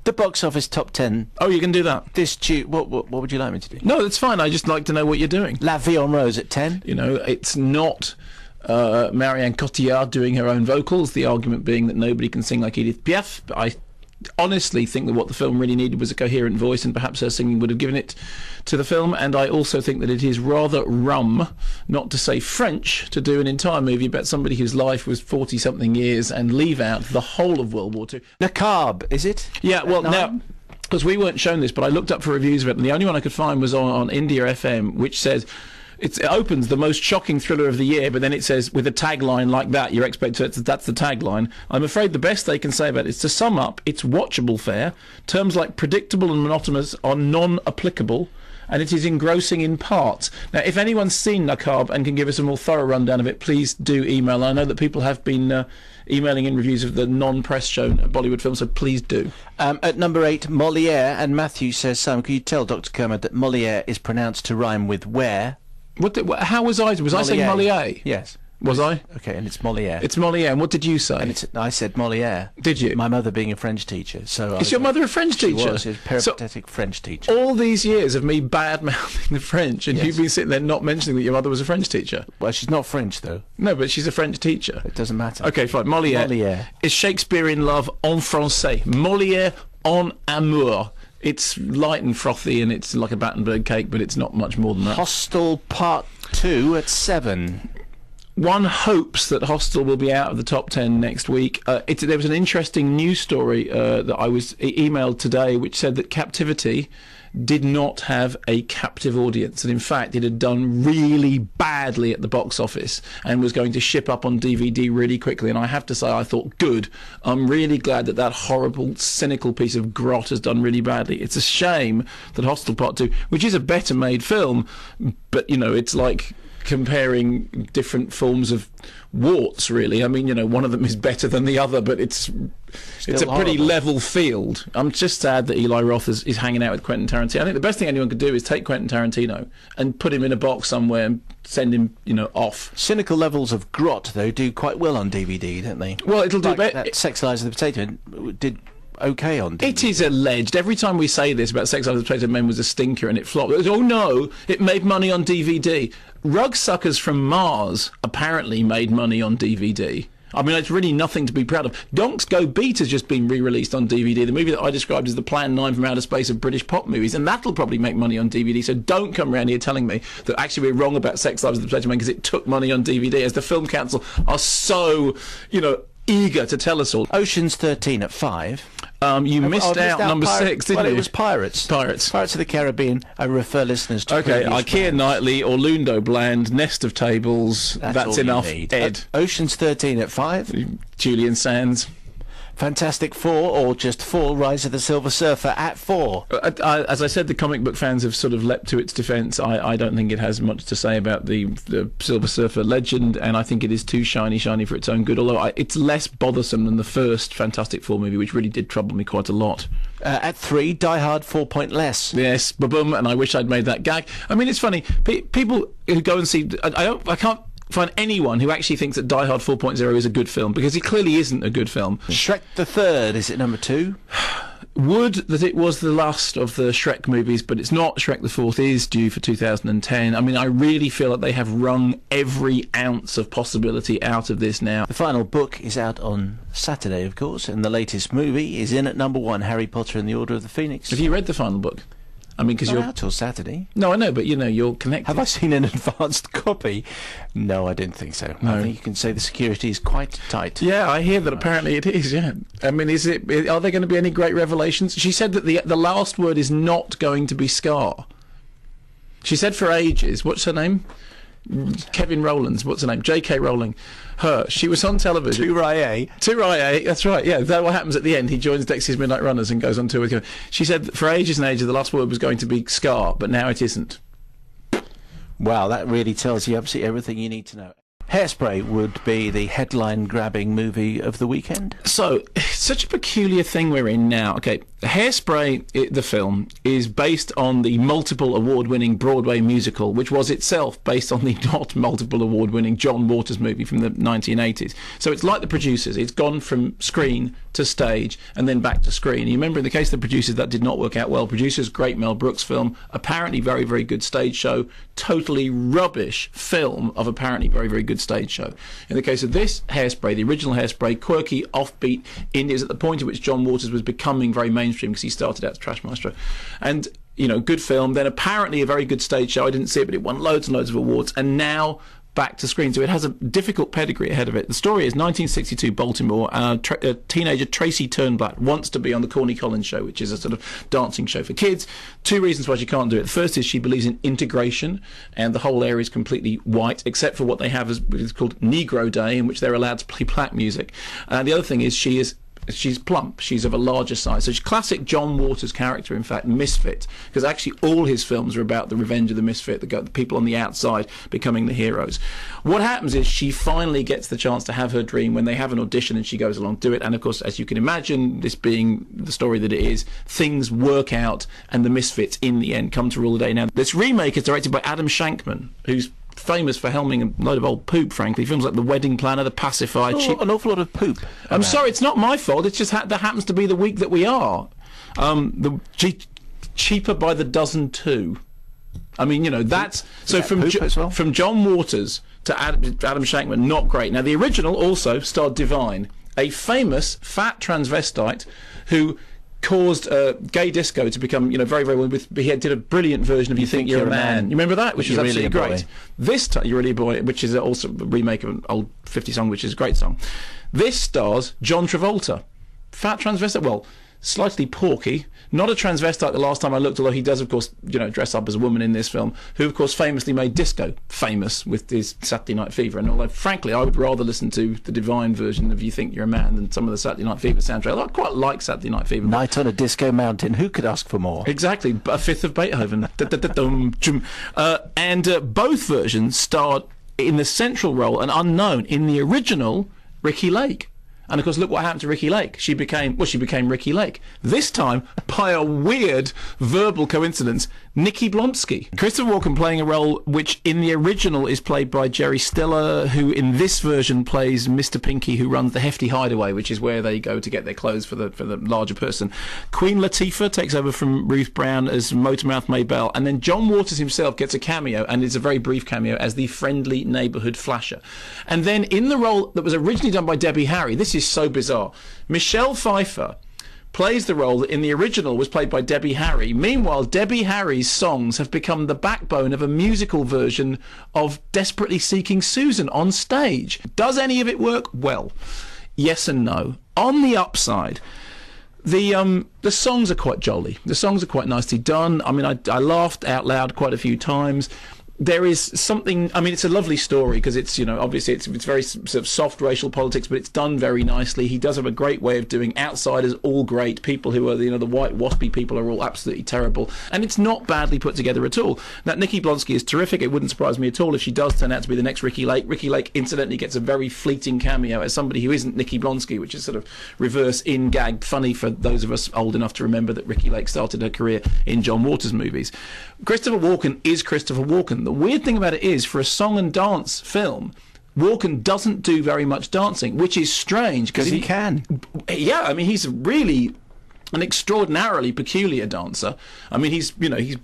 The box office top 10. Oh, you can do that. This what would you like me to do? No, that's fine. I just like to know what you're doing. La Vie en Rose at 10. You know, it's not Marianne Cotillard doing her own vocals, the argument being that nobody can sing like Edith Piaf. But I honestly think that what the film really needed was a coherent voice, and perhaps her singing would have given it to the film. And I also think that it is rather rum, not to say French, to do an entire movie about somebody whose life was 40-something years and leave out the whole of World War II. Naqab, is it? Yeah, well, now, because we weren't shown this, but I looked up for reviews of it, and the only one I could find was on India FM, which says it opens the most shocking thriller of the year, but then it says with a tagline like that, you're expected to, that's the tagline. I'm afraid the best they can say about it is, to sum up, it's watchable fare. Terms like predictable and monotonous are non-applicable, and it is engrossing in parts. Now, if anyone's seen Naqab and can give us a more thorough rundown of it, please do email. I know that people have been emailing in reviews of the non-press shown Bollywood film, so please do. At number 8, Molière, and Matthew says, Simon, can you tell Dr. Kermode that Molière is pronounced to rhyme with where? How was I? Was I saying Molière? Yes. Was I? Okay, and it's Molière. It's Molière, and what did you say? And I said Molière. Did you? My mother being a French teacher, so... Is your mother a French teacher? She was. She was a peripatetic French teacher. All these years of me bad-mouthing the French, and you've been sitting there not mentioning that your mother was a French teacher. Well, she's not French, though. No, but she's a French teacher. It doesn't matter. Okay, fine. Molière is Shakespearean love en français. Molière en amour. It's light and frothy, and it's like a Battenberg cake, but it's not much more than that. Hostel Part 2 at 7. One hopes that Hostel will be out of the top 10 next week. There was an interesting news story that I was emailed today, which said that Captivity did not have a captive audience, and in fact it had done really badly at the box office and was going to ship up on DVD really quickly. And I have to say, I thought, good, I'm really glad that horrible, cynical piece of grot has done really badly. It's a shame that Hostel Part 2, which is a better made film, but you know, it's like comparing different forms of warts, really. I mean, you know, one of them is better than the other, but it's a pretty level field. I'm just sad that Eli Roth is hanging out with Quentin Tarantino. I think the best thing anyone could do is take Quentin Tarantino and put him in a box somewhere and send him, you know, off. Cynical levels of grot, though, do quite well on DVD, don't they? Well, it'll do better. That Sex, Lies and the Potato did okay on DVD. It is alleged. Every time we say this about Sex, Lies and the Potato Men was a stinker and it flopped. It was, oh no, it made money on DVD. Rugsuckers from Mars apparently made money on DVD. I mean, it's really nothing to be proud of. Donks Go Beat has just been re-released on DVD, the movie that I described as the Plan 9 from outer space of British pop movies, and that'll probably make money on DVD, so don't come around here telling me that actually we're wrong about Sex, Lives and the Potato Men because it took money on DVD, as the Film Council are so, you know, eager to tell us all. Ocean's 13 at 5. You missed out number 6, didn't you? Well, it was Pirates. Pirates of the Caribbean. I refer listeners to IKEA Nightly, Orlando Bland, Nest of Tables. That's enough, Ed. Ocean's 13 at 5. Julian Sands. Fantastic Four, or just 4, Rise of the Silver Surfer at 4. As I said, the comic book fans have sort of leapt to its defence. I don't think it has much to say about the Silver Surfer legend, and I think it is too shiny for its own good, although it's less bothersome than the first Fantastic Four movie, which really did trouble me quite a lot. At 3, Die Hard 4 Point Less. Yes, ba-boom, and I wish I'd made that gag. I mean, it's funny, people who go and see... I can't find anyone who actually thinks that Die Hard 4.0 is a good film, because it clearly isn't a good film. Shrek the Third, is it number 2? Would that it was the last of the Shrek movies, but it's not. Shrek the Fourth is due for 2010. I mean, I really feel that they have wrung every ounce of possibility out of this now. The final book is out on Saturday, of course, and the latest movie is in at number 1, Harry Potter and the Order of the Phoenix. Have you read the final book? I mean, because you're out till Saturday. No, I know, but you know, you're connected. Have I seen an advanced copy? No, I didn't think so. No. I think you can say the security is quite tight. Yeah, I hear that apparently it is. Yeah, I mean, are there going to be any great revelations? She said that the last word is not going to be Scar. She said for ages. What's her name? Kevin Rowlands, what's her name? J.K. Rowling. She was on television. Touraye, that's right, yeah. That what happens at the end. He joins Dexys Midnight Runners and goes on tour with her. She said that for ages and ages the last word was going to be Scar, but now it isn't. Wow, that really tells you absolutely everything you need to know. Hairspray would be the headline-grabbing movie of the weekend. So, it's such a peculiar thing we're in now. Okay, Hairspray, the film, is based on the multiple award-winning Broadway musical, which was itself based on the not multiple award-winning John Waters movie from the 1980s. So it's like The Producers. It's gone from screen to stage and then back to screen. You remember in the case of The Producers, that did not work out well. Producers, great Mel Brooks film, apparently very, very good stage show, totally rubbish film of apparently very, very good stage show. In the case of this, Hairspray, the original Hairspray, quirky, offbeat, is at the point at which John Waters was becoming very mainstream because he started out as Trash Maestro. And, you know, good film, then apparently a very good stage show. I didn't see it, but it won loads and loads of awards, and now back to screen. So it has a difficult pedigree ahead of it. The story is 1962 Baltimore. Teenager Tracy Turnblatt wants to be on the Corny Collins show, which is a sort of dancing show for kids. Two reasons why she can't do it. The first is she believes in integration, and the whole area is completely white, except for what they have as what is called Negro Day, in which they're allowed to play black music. The other thing is she's plump, she's of a larger size. So she's classic John Waters character, in fact, misfit, because actually all his films are about the revenge of the misfit, the people on the outside becoming the heroes. What happens is she finally gets the chance to have her dream when they have an audition, and she goes along to it. And of course, as you can imagine, this being the story that it is, things work out and the misfits in the end come to rule the day. Now, this remake is directed by Adam Shankman, who's famous for helming a load of old poop, frankly. Films like The Wedding Planner, The Pacifier. An awful lot of poop. I'm sorry, it's not my fault. It's just that happens to be the week that we are. Cheaper by the dozen too. I mean, you know, that's... So from John Waters to Adam Shankman, not great. Now, the original also starred Divine, a famous fat transvestite who caused gay disco to become, you know, very, very well. He did a brilliant version of You Think You're a Man. You remember that? Which is absolutely great. This time, You're Really a Boy, which is also a remake of an old 50 song, which is a great song. This stars John Travolta. Fat transvestite, well, slightly porky, not a transvestite the last time I looked, although he does, of course, you know, dress up as a woman in this film, who, of course, famously made disco famous with his Saturday Night Fever. And although, frankly, I would rather listen to the Divine version of You Think You're a Man than some of the Saturday Night Fever soundtrack. I quite like Saturday Night Fever. Night on a Disco Mountain. Who could ask for more? Exactly. A fifth of Beethoven. And both versions starred in the central role, an unknown, in the original, Ricki Lake. And of course, look what happened to Ricki Lake. She became Ricki Lake. This time, by a weird verbal coincidence, Nikki Blonsky. Christopher Walken playing a role which in the original is played by Jerry Stiller, who in this version plays Mr. Pinky, who runs the Hefty Hideaway, which is where they go to get their clothes for the larger person. Queen Latifah takes over from Ruth Brown as Motormouth Maybelle, and then John Waters himself gets a cameo, and it's a very brief cameo, as the friendly neighbourhood flasher. And then in the role that was originally done by Debbie Harry, this is so bizarre, Michelle Pfeiffer plays the role that in the original was played by Debbie Harry. Meanwhile, Debbie Harry's songs have become the backbone of a musical version of Desperately Seeking Susan on stage. Does any of it work? Well, yes and no. On the upside, the songs are quite jolly. The songs are quite nicely done. I mean, I laughed out loud quite a few times. There is something, I mean, it's a lovely story because it's, you know, obviously it's very sort of soft racial politics, but it's done very nicely. He does have a great way of doing outsiders, all great. People who are, you know, the white waspy people are all absolutely terrible. And it's not badly put together at all. Now, Nikki Blonsky is terrific. It wouldn't surprise me at all if she does turn out to be the next Ricki Lake. Ricki Lake, incidentally, gets a very fleeting cameo as somebody who isn't Nikki Blonsky, which is sort of reverse in-gag funny for those of us old enough to remember that Ricki Lake started her career in John Waters movies. Christopher Walken is Christopher Walken. The weird thing about it is, for a song and dance film, Walken doesn't do very much dancing, which is strange because he can. Yeah, I mean, he's really an extraordinarily peculiar dancer. I mean, he's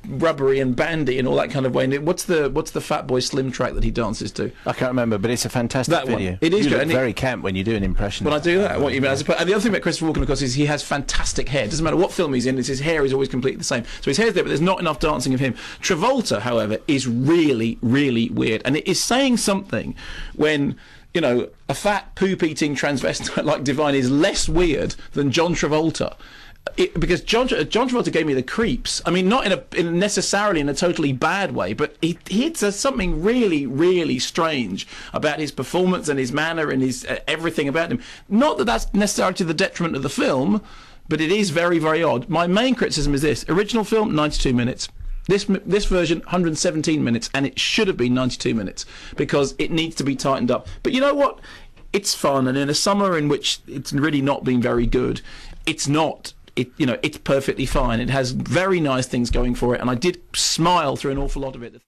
rubbery and bandy and all that kind of way. And what's the Fatboy Slim track that he dances to? I can't remember, but it's a fantastic video. It is you good. Look very camp when you do an impression. When I do that, what you mean? And the other thing about Christopher Walken, of course, is he has fantastic hair. It doesn't matter what film he's in; his hair is always completely the same. So his hair's there, but there's not enough dancing of him. Travolta, however, is really, really weird, and it is saying something when, you know, a fat poop-eating transvestite like Divine is less weird than John Travolta. Because John Travolta gave me the creeps. I mean, not necessarily in a totally bad way, but he says something really, really strange about his performance and his manner and his everything about him. Not that that's necessarily to the detriment of the film, but it is very, very odd. My main criticism is this: original film, 92 minutes. This version, 117 minutes, and it should have been 92 minutes because it needs to be tightened up. But you know what? It's fun, and in a summer in which it's really not been very good, it's not it's perfectly fine. It has very nice things going for it, and I did smile through an awful lot of it.